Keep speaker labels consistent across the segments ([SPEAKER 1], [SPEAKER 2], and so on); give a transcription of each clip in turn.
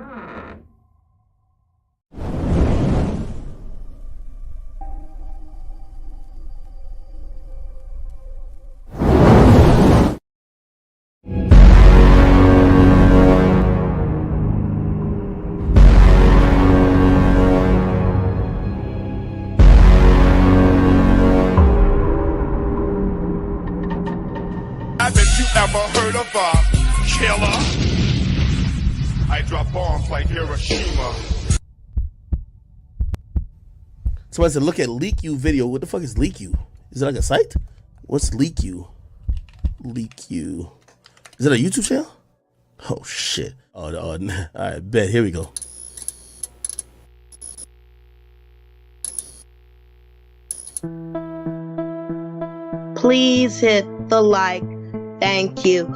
[SPEAKER 1] Haven't you ever heard of a killer? I drop bombs like Hiroshima.
[SPEAKER 2] Somebody said, look at LeakYou video. What the fuck is LeakYou? Is it like a site? What's LeakYou? LeakYou. Is it a YouTube channel? Oh, shit. Oh, all right, bet. Here we go.
[SPEAKER 3] Please hit the like. Thank you.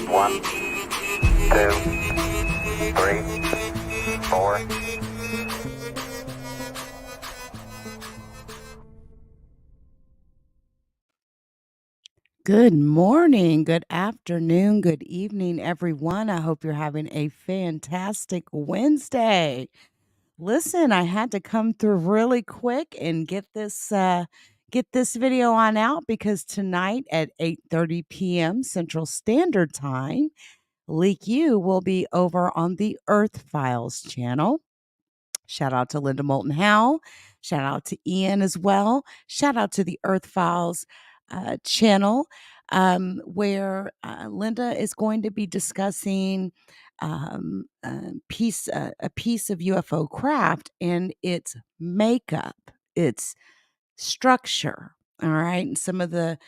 [SPEAKER 4] One, two, three, four.
[SPEAKER 5] Good morning, good afternoon, good evening, everyone. I hope you're having a fantastic Wednesday. Listen, I had to come through really quick and get this video on out because tonight at 8:30 p.m. Central Standard Time, LeakYou will be over on the Earth Files channel. Shout out to Linda Moulton Howe. Shout out to Ian as well. Shout out to the Earth Files channel, where Linda is going to be discussing a piece of UFO craft and its makeup, its structure. All right, and some of the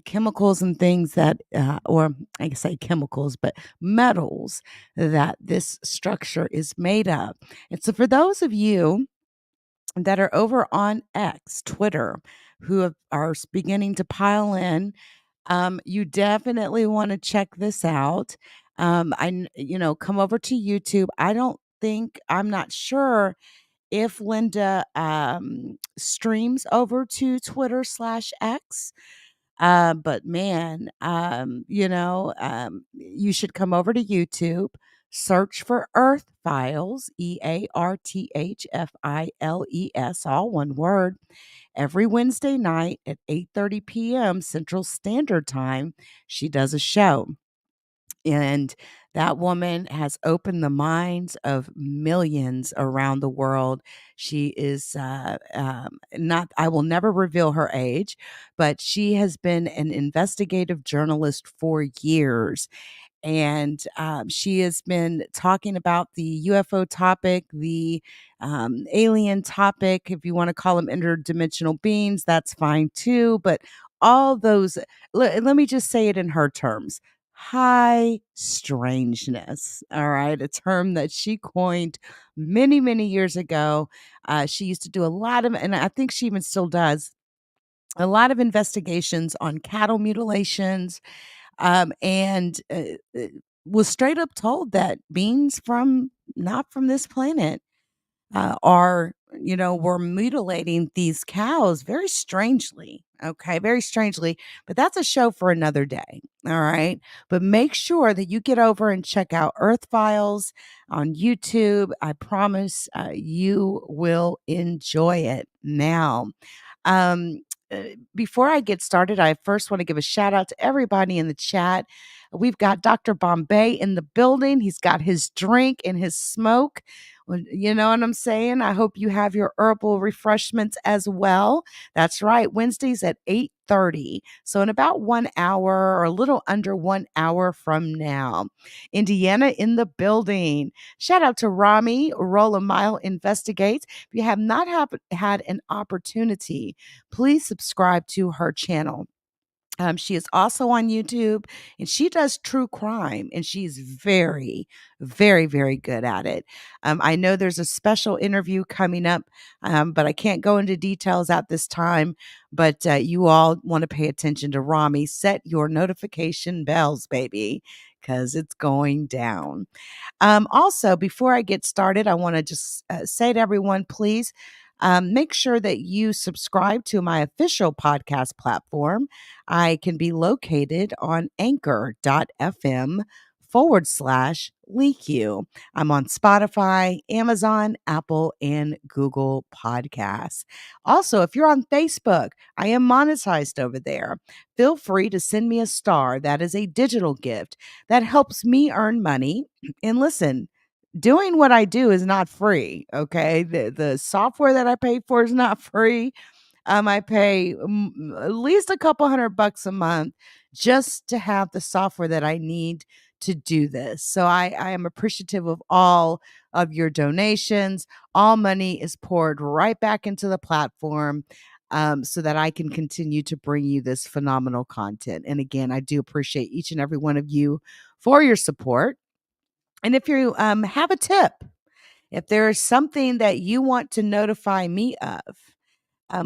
[SPEAKER 5] chemicals and things that, or I say chemicals, but metals that this structure is made of. And so, for those of you that are over on X, Twitter, who are beginning to pile in, you definitely want to check this out. Come over to YouTube. I'm not sure if Linda streams over to Twitter/X. But man, you should come over to YouTube, search for Earth Files, EARTHFILES, all one word. Every Wednesday night at 8:30 p.m. Central Standard Time, she does a show. And that woman has opened the minds of millions around the world. She is I will never reveal her age, but she has been an investigative journalist for years. And she has been talking about the UFO topic, the alien topic. If you want to call them interdimensional beings, that's fine too. But all those, let me just say it in her terms, high strangeness. All right. A term that she coined many, many years ago. She used to do a lot of, and I think she even still does, a lot of investigations on cattle mutilations, and was straight up told that beings from not from this planet are were mutilating these cows very strangely. Okay, very strangely, but that's a show for another day. All right. But make sure that you get over and check out Earth Files on YouTube. I promise you will enjoy it. Now, um, before I get started, I first want to give a shout out to everybody in the chat. We've got Dr. Bombay in the building. He's got his drink and his smoke. Well, you know what I'm saying? I hope you have your herbal refreshments as well. That's right. Wednesdays at 8:30. So in about 1 hour or a little under 1 hour from now. Indiana in the building. Shout out to Rami, Roll a Mile Investigates. If you have not had an opportunity, please subscribe to her channel. She is also on YouTube and she does true crime and she's very, very, very good at it. I know there's a special interview coming up, but I can't go into details at this time. But you all want to pay attention to Rami. Set your notification bells, baby, because it's going down. Also, before I get started, I want to just say to everyone, please make sure that you subscribe to my official podcast platform. I can be located on anchor.fm/LeakYou. I'm on Spotify, Amazon, Apple, and Google Podcasts. Also, if you're on Facebook, I am monetized over there. Feel free to send me a star. That is a digital gift that helps me earn money. And listen, doing what I do is not free. Okay. The software that I pay for is not free. I pay at least a couple $100 a month just to have the software that I need to do this. So I am appreciative of all of your donations. All money is poured right back into the platform. So that I can continue to bring you this phenomenal content. And again, I do appreciate each and every one of you for your support. And if you have a tip, if there is something that you want to notify me of,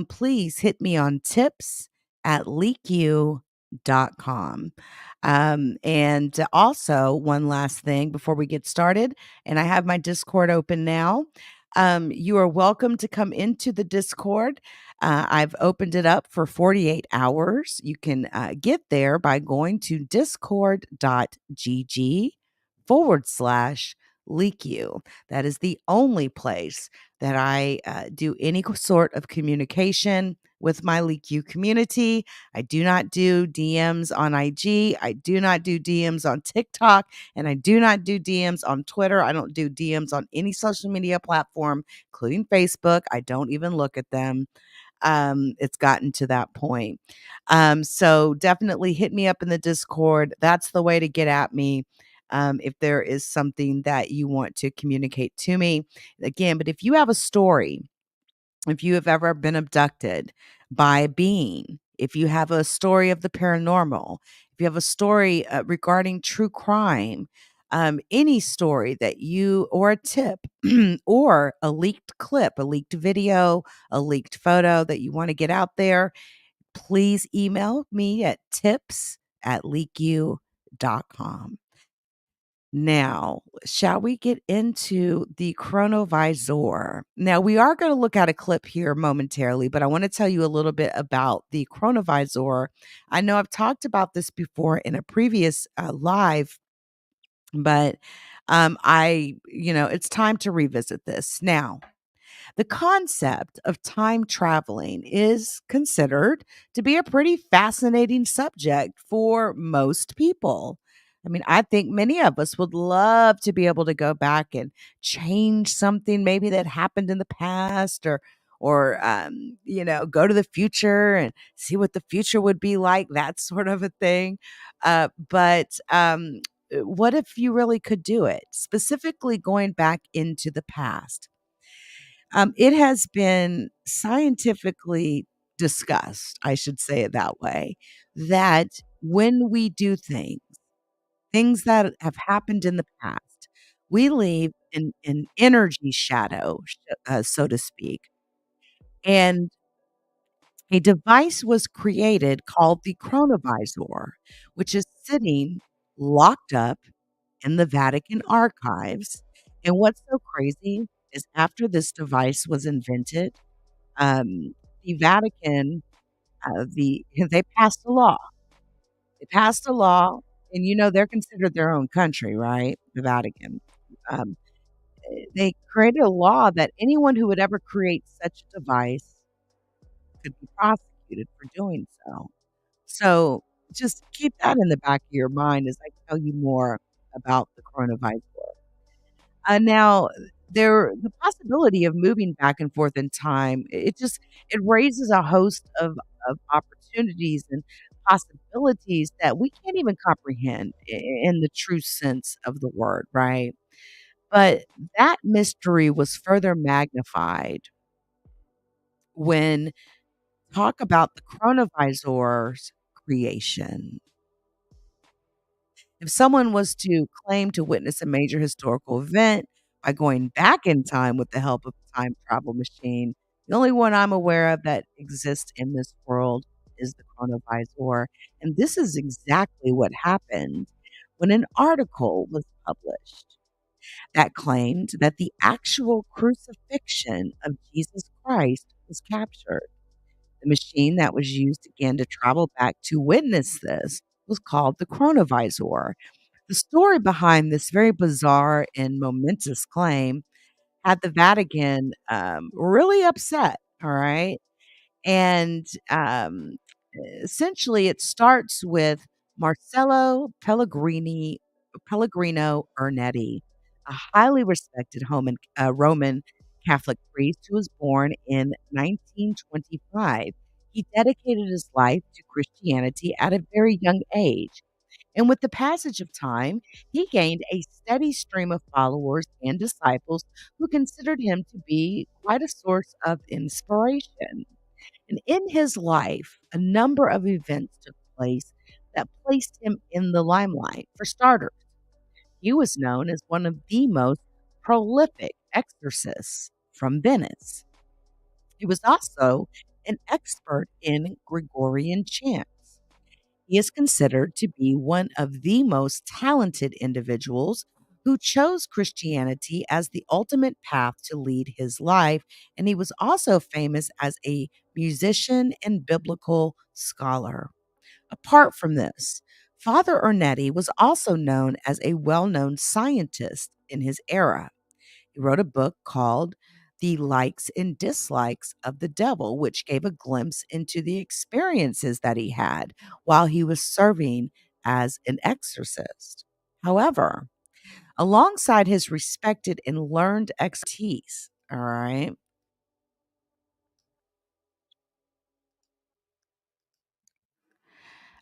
[SPEAKER 5] please hit me on tips at LeakYou.com. And also, one last thing before we get started, and I have my Discord open now. You are welcome to come into the Discord. I've opened it up for 48 hours. You can get there by going to discord.gg/LeakYou. That is the only place that I do any sort of communication with my LeakYou community. I do not do DMs on IG. I do not do DMs on TikTok. And I do not do DMs on Twitter. I don't do DMs on any social media platform, including Facebook. I don't even look at them. It's gotten to that point. So definitely hit me up in the Discord. That's the way to get at me. If there is something that you want to communicate to me. Again, but if you have a story, if you have ever been abducted by a being, if you have a story of the paranormal, if you have a story regarding true crime, any story that you, or a tip, or a leaked clip, a leaked video, a leaked photo that you want to get out there, please email me at tips@leakyou.com. Now, shall we get into the Chronovisor? Now, we are going to look at a clip here momentarily, but I want to tell you a little bit about the Chronovisor. I know I've talked about this before in a previous live, but it's time to revisit this. Now, the concept of time traveling is considered to be a pretty fascinating subject for most people. I mean, I think many of us would love to be able to go back and change something maybe that happened in the past, or go to the future and see what the future would be like, that sort of a thing. But what if you really could do it, specifically going back into the past? It has been scientifically discussed, I should say it that way, that when we do things that have happened in the past, we leave an energy shadow, so to speak. And a device was created called the Chronovisor, which is sitting locked up in the Vatican archives. And what's so crazy is after this device was invented, the Vatican, they passed a law. They passed a law, and they're considered their own country, right? The Vatican. Um, they created a law that anyone who would ever create such a device could be prosecuted for doing so. So just keep that in the back of your mind as I tell you more about the coronavirus. Now, the possibility of moving back and forth in time, it raises a host of opportunities and possibilities that we can't even comprehend in the true sense of the word, right? But that mystery was further magnified when talk about the coronavisor's creation. If someone was to claim to witness a major historical event by going back in time with the help of a time travel machine, the only one I'm aware of that exists in this world is the chronovisor. And this is exactly what happened when an article was published that claimed that the actual crucifixion of Jesus Christ was captured. The machine that was used again to travel back to witness this was called the chronovisor. The story behind this very bizarre and momentous claim had the Vatican really upset. All right. And essentially, it starts with Marcello Pellegrino Ernetti, a highly respected Roman Catholic priest who was born in 1925. He dedicated his life to Christianity at a very young age. And with the passage of time, he gained a steady stream of followers and disciples who considered him to be quite a source of inspiration. And in his life, a number of events took place that placed him in the limelight. For starters, he was known as one of the most prolific exorcists from Venice. He was also an expert in Gregorian chants. He is considered to be one of the most talented individuals who chose Christianity as the ultimate path to lead his life, and he was also famous as a musician and biblical scholar. Apart from this, Father Ernetti was also known as a well known scientist in his era. He wrote a book called The Likes and Dislikes of the Devil, which gave a glimpse into the experiences that he had while he was serving as an exorcist. However, alongside his respected and learned expertise, all right,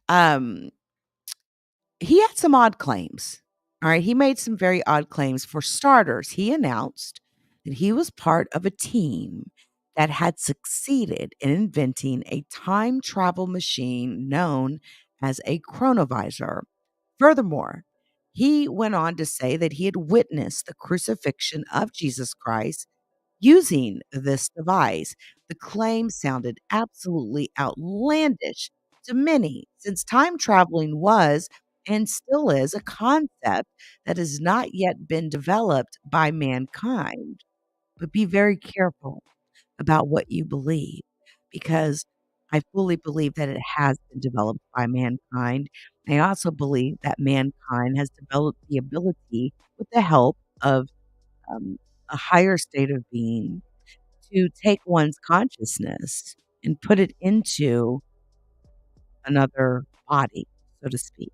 [SPEAKER 5] um, he had some odd claims. All right. He made some very odd claims. For starters, he announced that he was part of a team that had succeeded in inventing a time travel machine known as a chronovisor. Furthermore, he went on to say that he had witnessed the crucifixion of Jesus Christ using this device. The claim sounded absolutely outlandish to many, since time traveling was and still is a concept that has not yet been developed by mankind. But be very careful about what you believe, because I fully believe that it has been developed by mankind. I also believe that mankind has developed the ability, with the help of a higher state of being, to take one's consciousness and put it into another body, so to speak.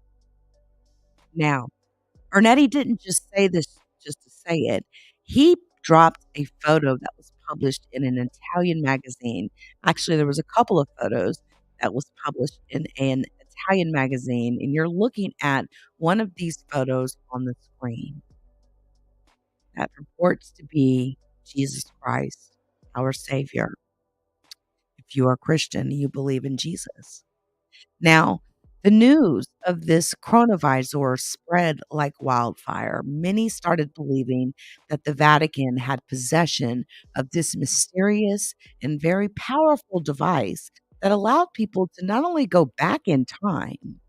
[SPEAKER 5] Now, Ernetti didn't just say this just to say it. He dropped a photo that was published in an Italian magazine. Actually, there was a couple of photos that was published in an Italian magazine, and you're looking at one of these photos on the screen that purports to be Jesus Christ, our Savior. If you are Christian, you believe in Jesus. Now, the news of this chronovisor spread like wildfire. Many started believing that the Vatican had possession of this mysterious and very powerful device that allowed people to not only go back in time,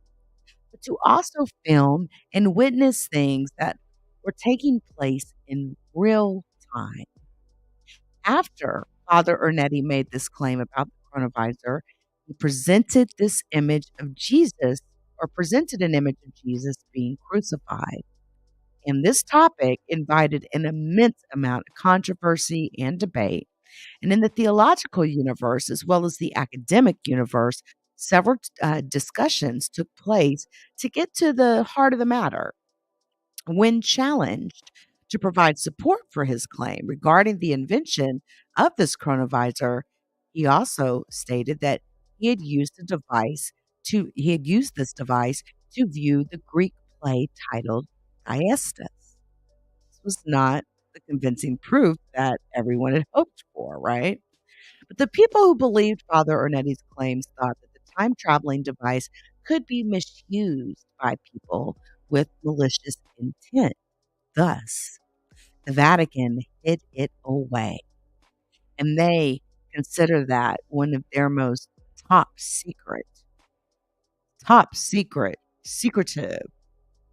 [SPEAKER 5] but to also film and witness things that were taking place in real time. After Father Ernetti made this claim about the chronovisor, he presented this image of Jesus, or presented an image of Jesus being crucified. And this topic invited an immense amount of controversy and debate. And in the theological universe, as well as the academic universe, several discussions took place to get to the heart of the matter. When challenged to provide support for his claim regarding the invention of this chronovisor, he also stated that he had used this device to view the Greek play titled Aeschylus. This was not the convincing proof that everyone had hoped for, right? But the people who believed Father Ernetti's claims thought that the time traveling device could be misused by people with malicious intent. Thus, the Vatican hid it away, and they consider that one of their most secretive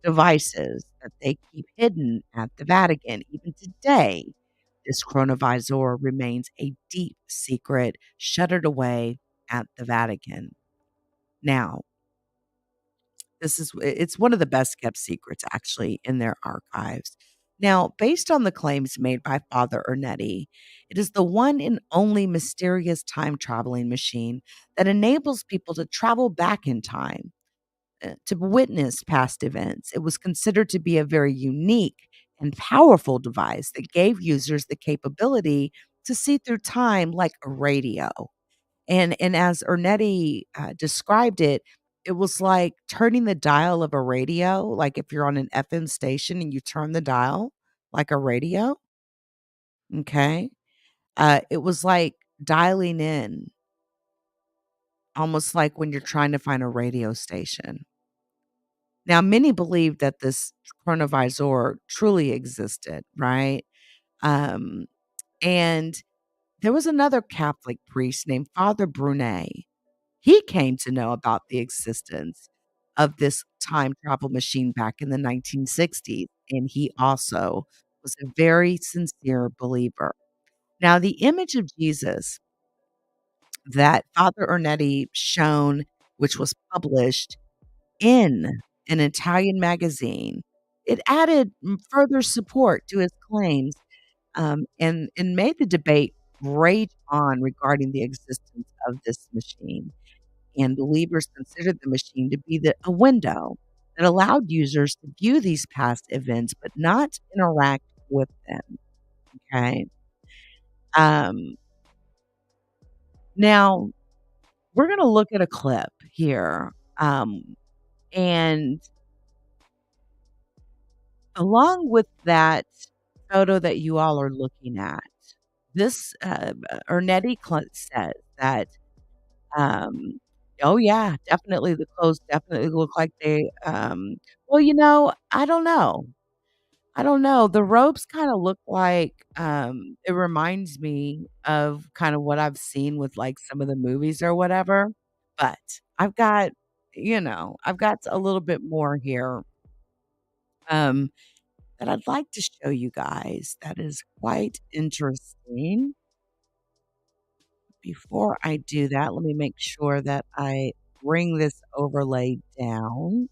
[SPEAKER 5] devices that they keep hidden at the Vatican. Even today, this chronovisor remains a deep secret, shuttered away at the Vatican. Now, it's one of the best kept secrets actually in their archives. Now, based on the claims made by Father Ernetti, it is the one and only mysterious time traveling machine that enables people to travel back in time to witness past events. It was considered to be a very unique and powerful device that gave users the capability to see through time like a radio. And as Ernetti described it, it was like turning the dial of a radio. Like if you're on an FM station and you turn the dial like a radio, okay? It was like dialing in, almost like when you're trying to find a radio station. Now, many believe that this chronovisor truly existed, right? Um, and there was another Catholic priest named Father Brunet. He came to know about the existence of this time travel machine back in the 1960s, and he also was a very sincere believer. Now, the image of Jesus that Father Ernetti shown, which was published in an Italian magazine, it added further support to his claims, and made the debate rage on regarding the existence of this machine. And believers considered the machine to be a window that allowed users to view these past events but not interact with them. Okay. Um, Now, we're going to look at a clip here. And along with that photo that you all are looking at, this Ernetti says that, um, oh, yeah, definitely the clothes definitely look like well, I don't know. I don't know. The robes kinda look like, it reminds me of kind of what I've seen with, like, some of the movies or whatever, but I've got a little bit more here, um, that I'd like to show you guys that is quite interesting. Before I do that, let me make sure that I bring this overlay down.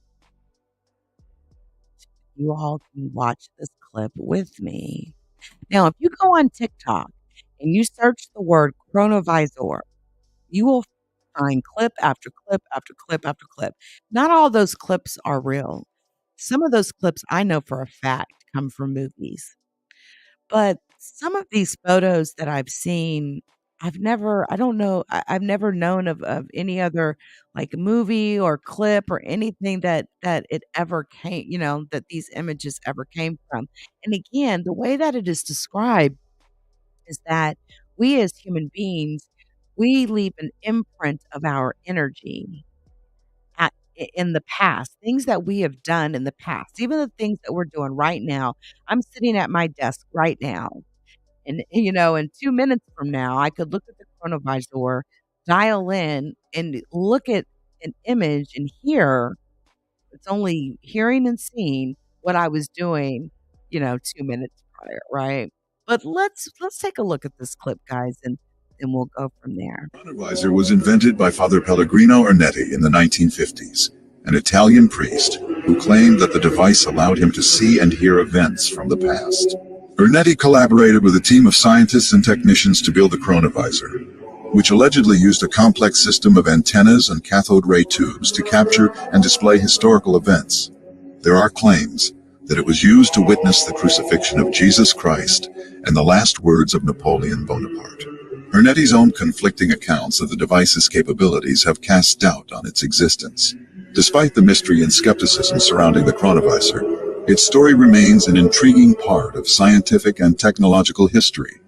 [SPEAKER 5] You all can watch this clip with me. Now, if you go on TikTok and you search the word chronovisor, you will find clip after clip after clip after clip. Not all those clips are real. Some of those clips I know for a fact come from movies. But some of these photos that I've seen, I don't know, I've never known of any other like movie or clip or anything that it ever came, that these images ever came from. And again, the way that it is described is that we as human beings, we leave an imprint of our energy in the past, things that we have done in the past, even the things that we're doing right now. I'm sitting at my desk right now, and in 2 minutes from now, I could look at the chronovisor, dial in, and look at an image and hear. It's only hearing and seeing what I was doing, 2 minutes prior, right? But let's take a look at this clip, guys, and we'll go from there.
[SPEAKER 6] Chronovisor was invented by Father Pellegrino Ernetti in the 1950s, an Italian priest who claimed that the device allowed him to see and hear events from the past. Ernetti collaborated with a team of scientists and technicians to build the Chronovisor, which allegedly used a complex system of antennas and cathode ray tubes to capture and display historical events. There are claims that it was used to witness the crucifixion of Jesus Christ and the last words of Napoleon Bonaparte. Ernetti's own conflicting accounts of the device's capabilities have cast doubt on its existence. Despite the mystery and skepticism surrounding the Chronovisor, its story remains an intriguing part of scientific and technological history.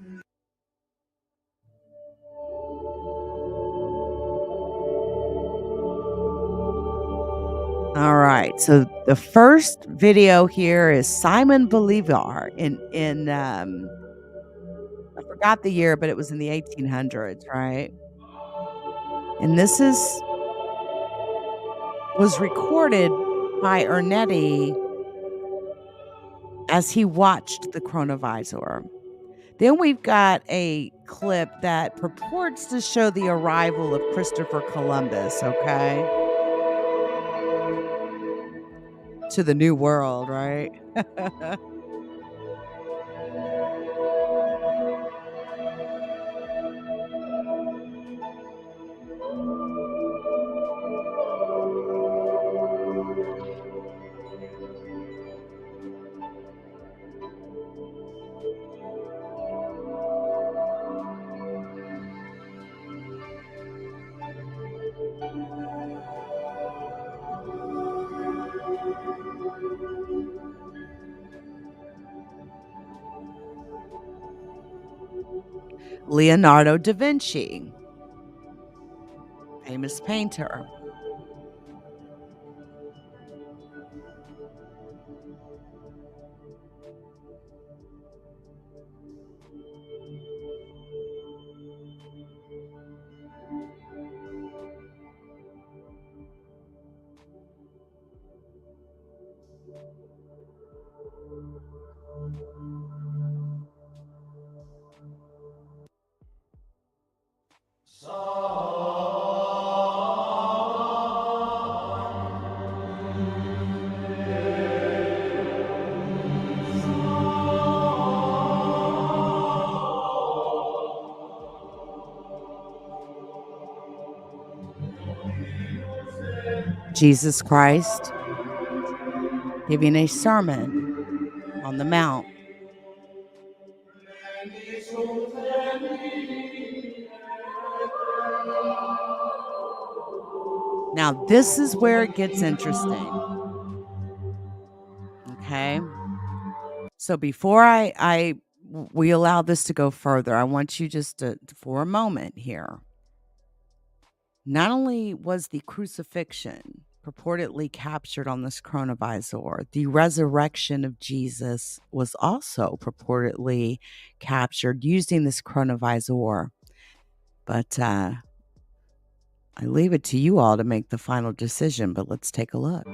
[SPEAKER 5] All right. So the first video here is Simon Bolivar in I forgot the year, but it was in the 1800s, right? And this was recorded by Ernetti as he watched the Chronovisor. Then we've got a clip that purports to show the arrival of Christopher Columbus, okay? To the New World, right? Leonardo da Vinci, famous painter. Jesus Christ giving a sermon on the Mount. Now, this is where it gets interesting. Okay. So before we allow this to go further, I want you just to, for a moment here. Not only was the crucifixion purportedly captured on this Chronovisor, the resurrection of Jesus was also purportedly captured using this Chronovisor. But I leave it to you all to make the final decision, but let's take a look.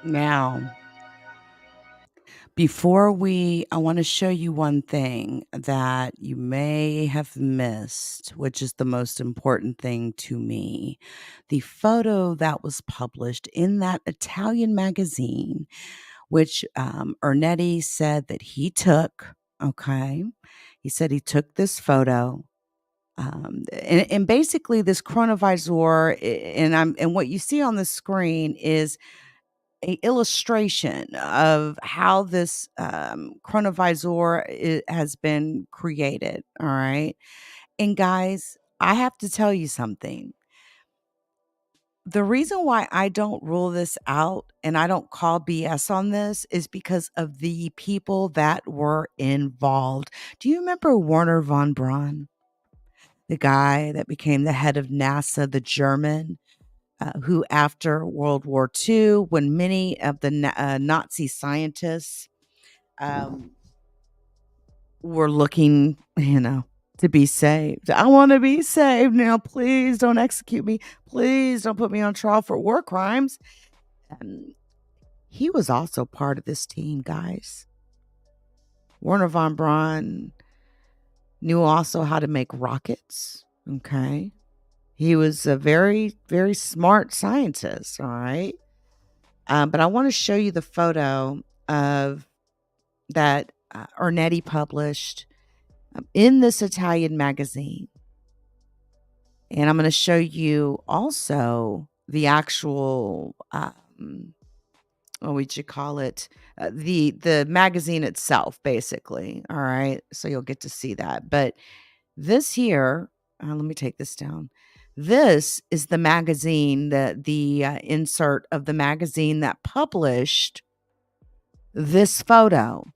[SPEAKER 5] Now, I want to show you one thing that you may have missed, which is the most important thing to me. The photo that was published in that Italian magazine, which Ernetti said that he took. Okay. He said he took this photo. And basically, this chronovisor, and what you see on the screen is a illustration of how this chronovisor has been created. All right. And guys, I have to tell you something. The reason why I don't rule this out and I don't call BS on this is because of the people that were involved. Do you remember Werner von Braun, the guy that became the head of NASA, the German? Who, after World War II, when many of the Nazi scientists were looking, to be saved. I want to be saved now. Please don't execute me. Please don't put me on trial for war crimes. He was also part of this team, guys. Werner von Braun knew also how to make rockets. Okay. He was a very, very smart scientist, all right? But I want to show you the photo of that Ernetti published in this Italian magazine. And I'm going to show you also the actual, what would you call it? The magazine itself, basically. All right. So you'll get to see that. But this here, let me take this down. This is the magazine, the insert of the magazine that published this photo.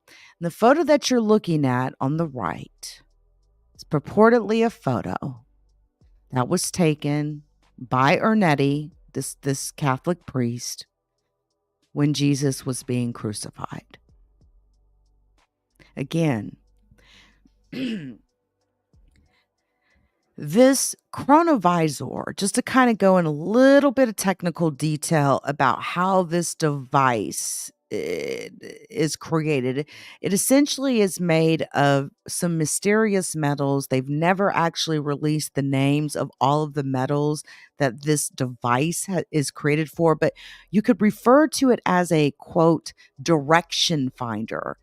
[SPEAKER 5] The photo that you're looking at on the right is purportedly a photo that was taken by Ernetti, this Catholic priest, when Jesus was being crucified. Again, this Chronovisor, just to kind of go in a little bit of technical detail about how this device is created. It essentially is made of some mysterious metals. They've never actually released the names of all of the metals that this device is created for, but you could refer to it as a, quote, direction finder.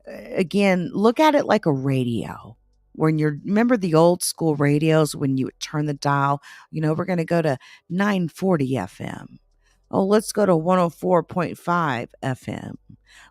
[SPEAKER 5] Again, look at it like a radio. When remember the old school radios when you would turn the dial, we're going to go to 940 FM. Oh, let's go to 104.5 FM.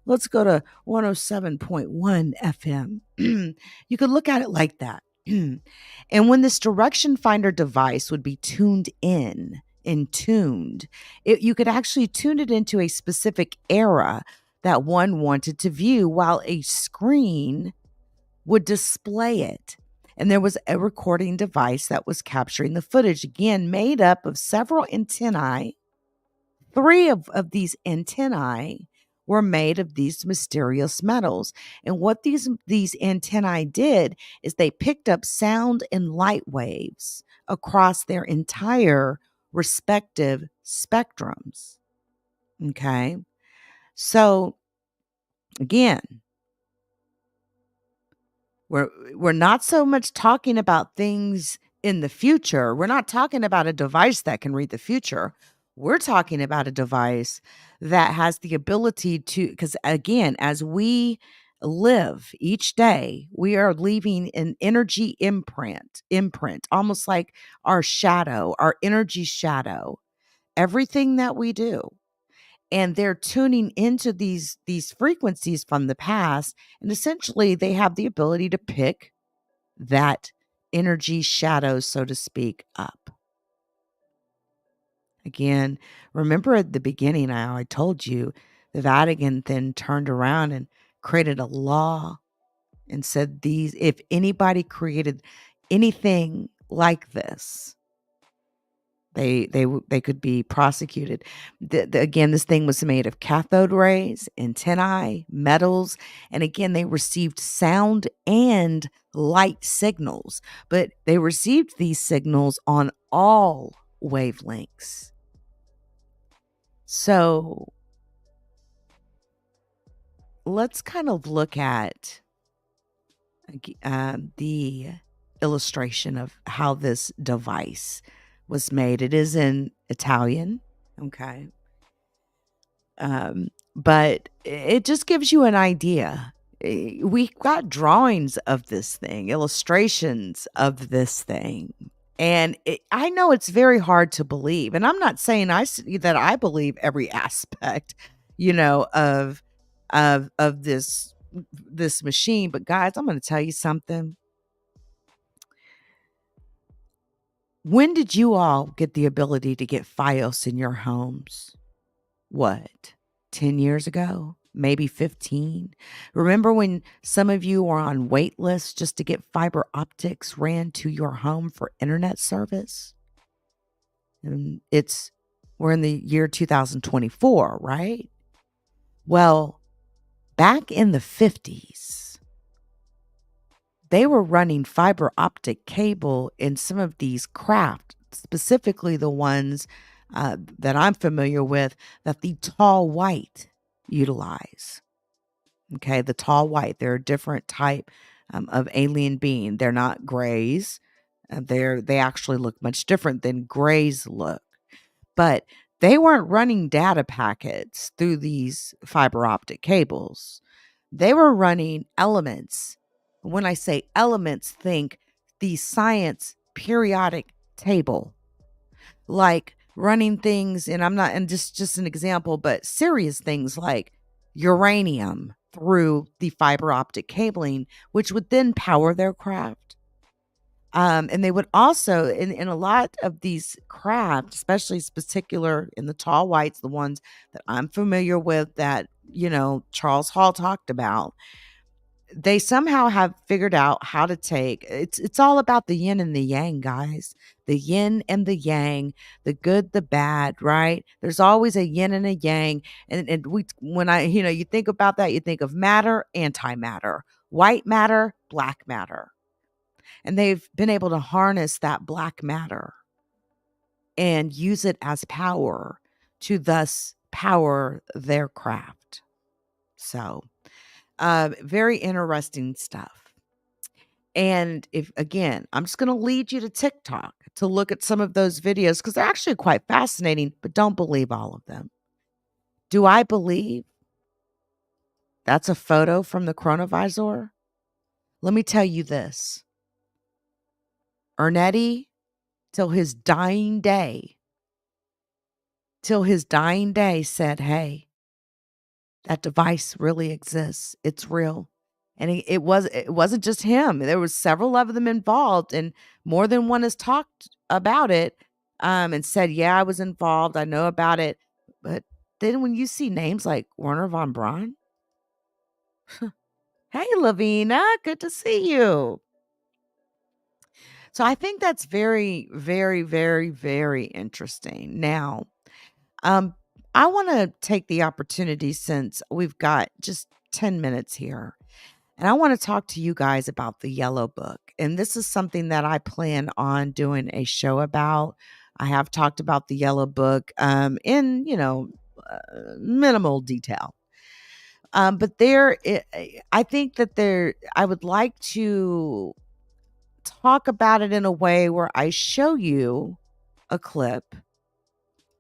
[SPEAKER 5] Let's go to 107.1 FM. You could look at it like that. And when this direction finder device would be tuned in and tuned, you could actually tune it into a specific era that one wanted to view, while a screen would display it. And there was a recording device that was capturing the footage, again, made up of several antennae. 3 of these antennae were made of these mysterious metals. And what these antennae did is they picked up sound and light waves across their entire respective spectrums. Okay? So, again, we're not so much talking about things in the future. We're not talking about a device that can read the future. We're talking about a device that has the ability to, because again, as we live each day, we are leaving an energy imprint, almost like our shadow, our energy shadow, everything that we do. And they're tuning into these frequencies from the past, and essentially they have the ability to pick that energy shadow, so to speak, up. Again, remember at the beginning, I told you the Vatican then turned around and created a law and said if anybody created anything like this, they could be prosecuted. Again, this thing was made of cathode rays, antennae, metals, and again, they received sound and light signals, but they received these signals on all wavelengths. So let's kind of look at the illustration of how this device was made. It is in Italian, okay? But it just gives you an idea. We got drawings of this thing, illustrations of this thing. And I know it's very hard to believe. And I'm not saying that I believe every aspect, of this machine. But guys, I'm going to tell you something. When did you all get the ability to get Fios in your homes? What, 10 years ago? Maybe 15? Remember when some of you were on wait lists just to get fiber optics ran to your home for internet service? And we're in the year 2024, right? Well, back in the 50s, they were running fiber optic cable in some of these craft, specifically the ones that I'm familiar with, that the tall white utilize. Okay, the tall white. They're a different type of alien being. They're not grays. They actually look much different than grays look. But they weren't running data packets through these fiber optic cables. They were running elements. When I say elements, think the science periodic table. Like running things, and just an example, but serious things like uranium through the fiber optic cabling, which would then power their craft. And they would also, in a lot of these craft, especially particular in the tall whites, the ones that I'm familiar with that, Charles Hall talked about, they somehow have figured out how to take it's all about the yin and the yang, guys. The yin and the yang, the good, the bad, right? There's always a yin and a yang. And we, when I, you think about that, you think of matter, antimatter, white matter, black matter. And they've been able to harness that black matter and use it as power to thus power their craft. So, very interesting stuff. And if, again, I'm just going to lead you to TikTok to look at some of those videos because they're actually quite fascinating, but don't believe all of them. Do I believe that's a photo from the Chronovisor? Let me tell you this. Ernetti, till his dying day, said, hey, that device really exists. It's real. And it wasn't just him. There was several of them involved, and more than one has talked about it and said, yeah, I was involved. I know about it. But then when you see names like Werner von Braun, hey, Lavina, good to see you. So I think that's very, very, very, very interesting. Now, I want to take the opportunity, since we've got just 10 minutes here, and I want to talk to you guys about the Yellow Book. And this is something that I plan on doing a show about. I have talked about the Yellow Book in, minimal detail. But I think that I would like to talk about it in a way where I show you a clip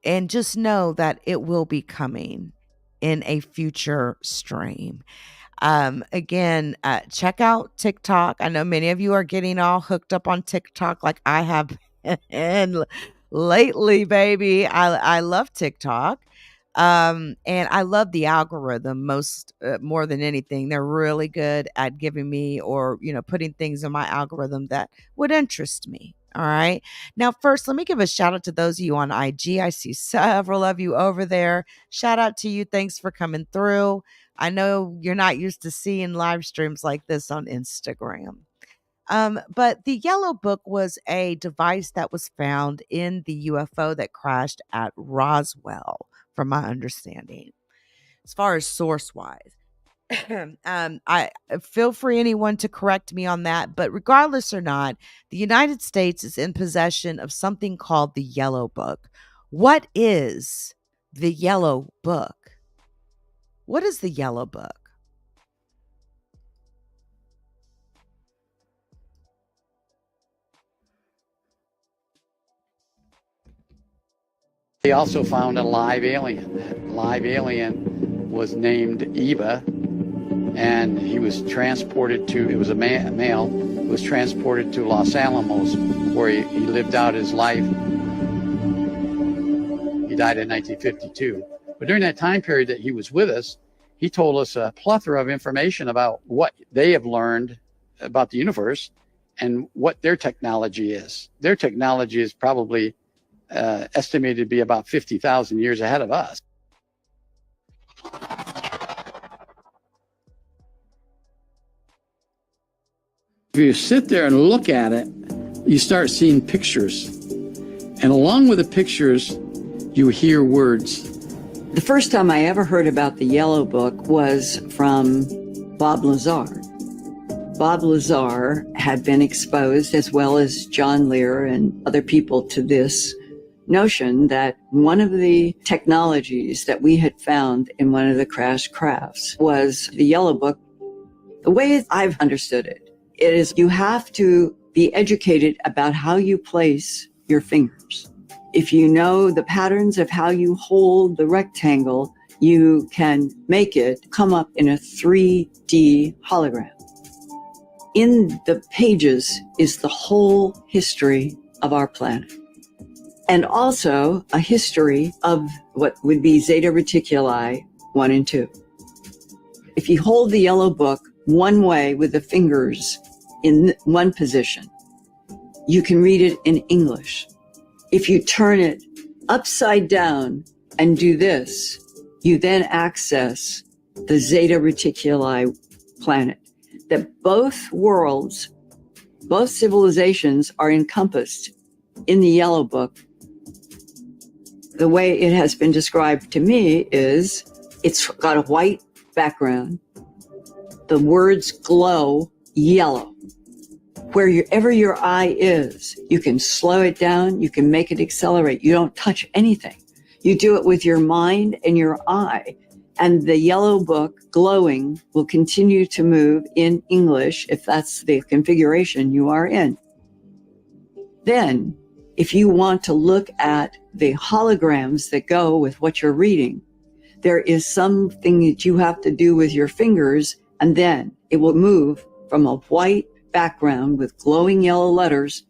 [SPEAKER 5] and just know that it will be coming in a future stream. Again, check out TikTok. I know many of you are getting all hooked up on TikTok like I have and lately, baby. I love TikTok. And I love the algorithm more than anything. They're really good at giving me or, putting things in my algorithm that would interest me. All right. Now, first, let me give a shout out to those of you on IG. I see several of you over there. Shout out to you. Thanks for coming through. I know you're not used to seeing live streams like this on Instagram. But the Yellow Book was a device that was found in the UFO that crashed at Roswell, from my understanding, as far as source wise. I feel free anyone to correct me on that, but regardless or not, the United States is in possession of something called the Yellow Book. What is the Yellow Book? What is the Yellow Book?
[SPEAKER 7] They also found a live alien. That live alien was named Eva, and he was transported to, it was a male, was transported to Los Alamos, where he lived out his life. He died in 1952. But during that time period that he was with us, he told us a plethora of information about what they have learned about the universe and what their technology is. Their technology is probably estimated to be about 50,000 years ahead of us. If you sit there and look at it, you start seeing pictures. And along with the pictures, you hear words.
[SPEAKER 8] The first time I ever heard about the Yellow Book was from Bob Lazar. Bob Lazar had been exposed, as well as John Lear and other people, to this notion that one of the technologies that we had found in one of the crashed crafts was the Yellow Book. The way I've understood it is you have to be educated about how you place your fingers. If you know the patterns of how you hold the rectangle, you can make it come up in a 3D hologram. In the pages is the whole history of our planet, and also a history of what would be Zeta Reticuli 1 and 2. If you hold the Yellow Book one way with the fingers in one position, you can read it in English. If you turn it upside down and do this, you then access the Zeta Reticuli planet. that both worlds, both civilizations are encompassed in the Yellow Book. The way it has been described to me is it's got a white background. The words glow yellow. Wherever your eye is, you can slow it down, you can make it accelerate. You don't touch anything. You do it with your mind and your eye. And the Yellow Book glowing will continue to move in English if that's the configuration you are in. Then, if you want to look at the holograms that go with what you're reading, there is something that you have to do with your fingers, and then it will move from a white background with glowing yellow letters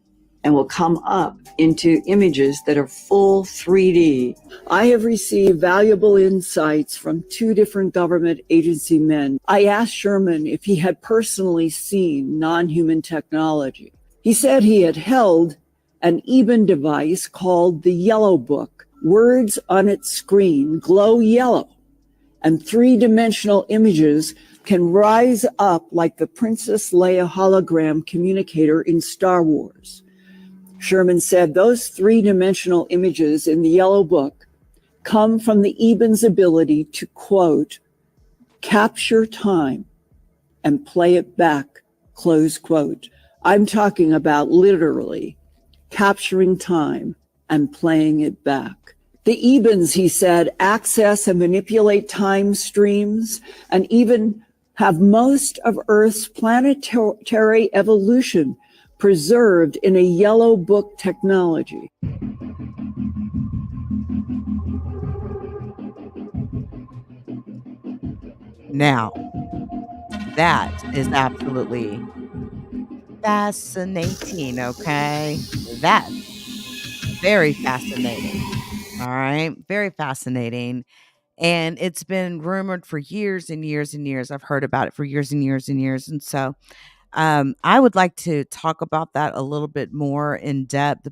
[SPEAKER 8] and will come up into images that are full 3D. I have received valuable insights from 2 different government agency men. I asked Sherman if he had personally seen non-human technology. He said he had held an Eben device called the Yellow Book. Words on its screen glow yellow, and 3-dimensional images can rise up like the Princess Leia hologram communicator in Star Wars. Sherman said those 3-dimensional images in the Yellow Book come from the Eben's ability to, quote, capture time and play it back, close quote. I'm talking about literally capturing time and playing it back. The Ebens, he said, access and manipulate time streams and even have most of Earth's planetary evolution preserved in a Yellow Book technology.
[SPEAKER 5] Now, that is absolutely fascinating, okay? That's very fascinating. All right, very fascinating. And it's been rumored for years and years and years. I've heard about it for years and years and years. And so I would like to talk about that a little bit more in depth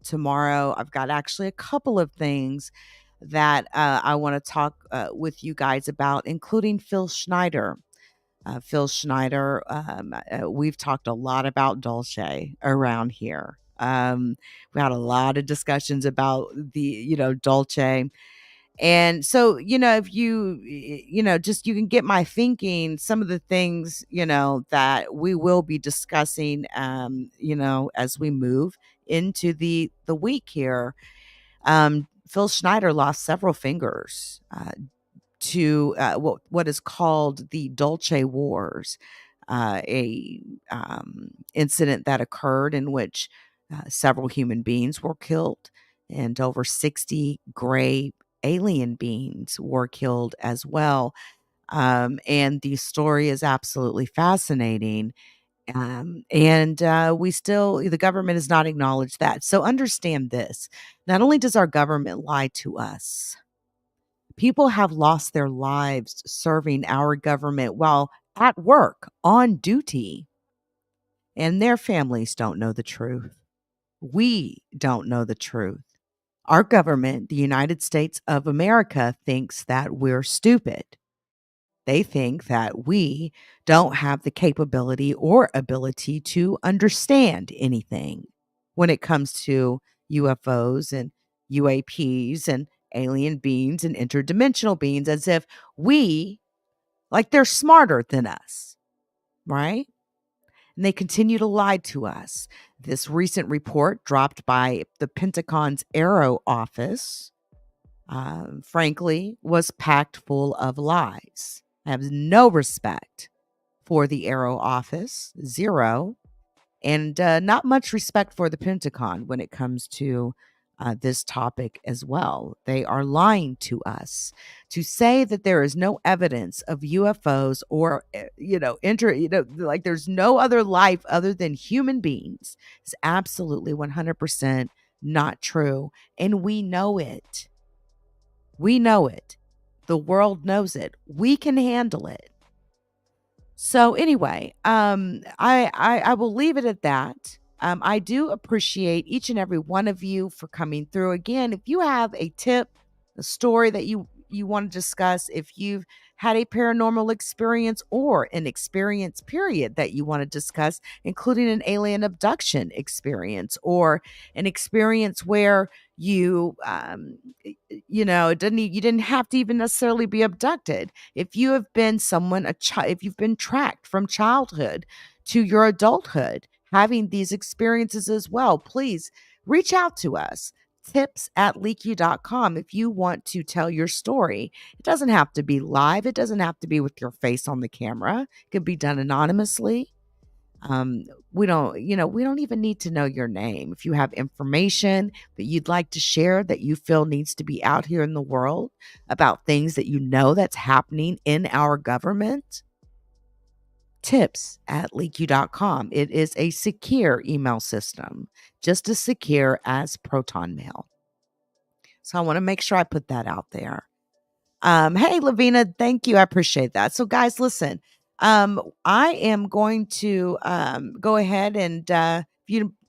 [SPEAKER 5] tomorrow. I've got actually a couple of things that I want to talk with you guys about, including Phil Schneider. Phil Schneider, we've talked a lot about Dolce around here. We had a lot of discussions about the, Dolce. And so, if just you can get my thinking, some of the things, that we will be discussing, as we move into the week here. Phil Schneider lost several fingers to what is called the Dolce Wars, a incident that occurred in which several human beings were killed and over 60 gray alien beings were killed as well. And the story is absolutely fascinating. And the government has not acknowledged that. So understand this. Not only does our government lie to us, people have lost their lives serving our government while at work, on duty, and their families don't know the truth. We don't know the truth. Our government, the United States of America, thinks that we're stupid. They think that we don't have the capability or ability to understand anything when it comes to UFOs and UAPs and alien beings and interdimensional beings, as if they're smarter than us, right? And they continue to lie to us. This recent report dropped by the Pentagon's Aero office, frankly, was packed full of lies. I have no respect for the Aero office, zero, and not much respect for the Pentagon when it comes to this topic as well. They are lying to us to say that there is no evidence of UFOs or, there's no other life other than human beings. It's absolutely 100% not true. And we know it. We know it. The world knows it. We can handle it. So anyway, I will leave it at that. I do appreciate each and every one of you for coming through. Again, if you have a tip, a story that you you want to discuss, if you've had a paranormal experience or an experience period that you want to discuss, including an alien abduction experience or an experience where you it didn't you didn't have to even necessarily be abducted. If you have been if you've been tracked from childhood to your adulthood, having these experiences as well, please reach out to us. tips@leakyou.com if you want to tell your story. It doesn't have to be live. It doesn't have to be with your face on the camera. It can be done anonymously. We don't even need to know your name. If you have information that you'd like to share that you feel needs to be out here in the world about things that you know that's happening in our government, tips@leakyou.com. It is a secure email system, just as secure as Proton Mail. So I want to make sure I put that out there. Hey, Lavina, thank you. I appreciate that. So guys, listen, I am going to go ahead and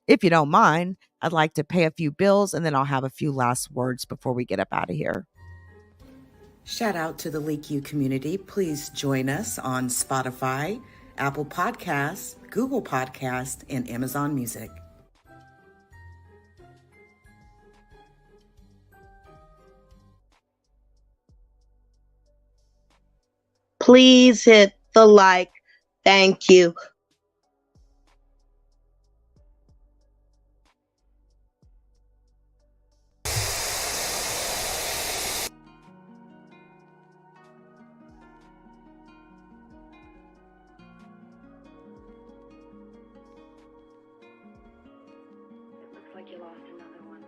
[SPEAKER 5] if you don't mind, I'd like to pay a few bills and then I'll have a few last words before we get up out of here. Shout out to the LeakYou community. Please join us on Spotify, Apple Podcasts, Google Podcasts, and Amazon Music.
[SPEAKER 3] Please hit the like. Thank you.
[SPEAKER 9] Looks like you lost another one.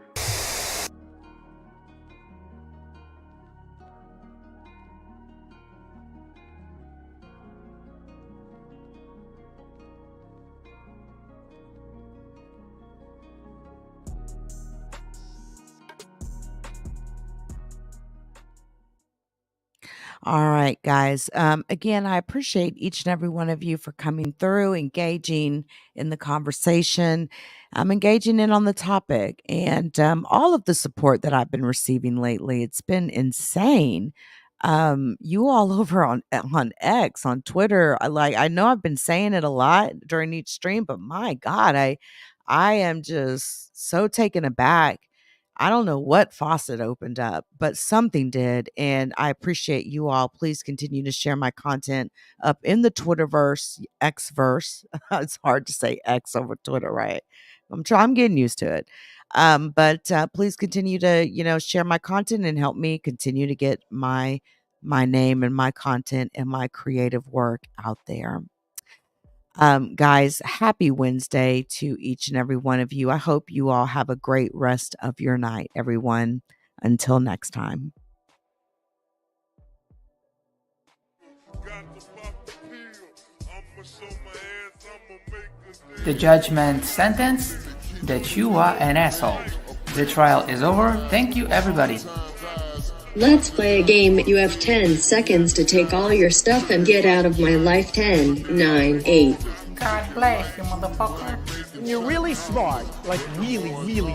[SPEAKER 5] All right, guys. Again, I appreciate each and every one of you for coming through, engaging in the conversation, engaging in on the topic, and all of the support that I've been receiving lately. It's been insane. You all over on X, on Twitter. I know I've been saying it a lot during each stream, but my God, I am just so taken aback. I don't know what faucet opened up, but something did. And I appreciate you all. Please continue to share my content up in the Twitterverse, Xverse. It's hard to say X over Twitter, right? I'm getting used to it. But please continue to, share my content and help me continue to get my name and my content and my creative work out there. Guys, happy Wednesday to each and every one of you. I hope you all have a great rest of your night, everyone. Until next time.
[SPEAKER 10] The judgment sentence that you are an asshole. The trial is over. Thank you, everybody.
[SPEAKER 11] Let's play a game. You have 10 seconds to take all your stuff and get out of my life. 10, 9, 8.
[SPEAKER 10] God bless you, motherfucker.
[SPEAKER 12] You're really smart. Like really, really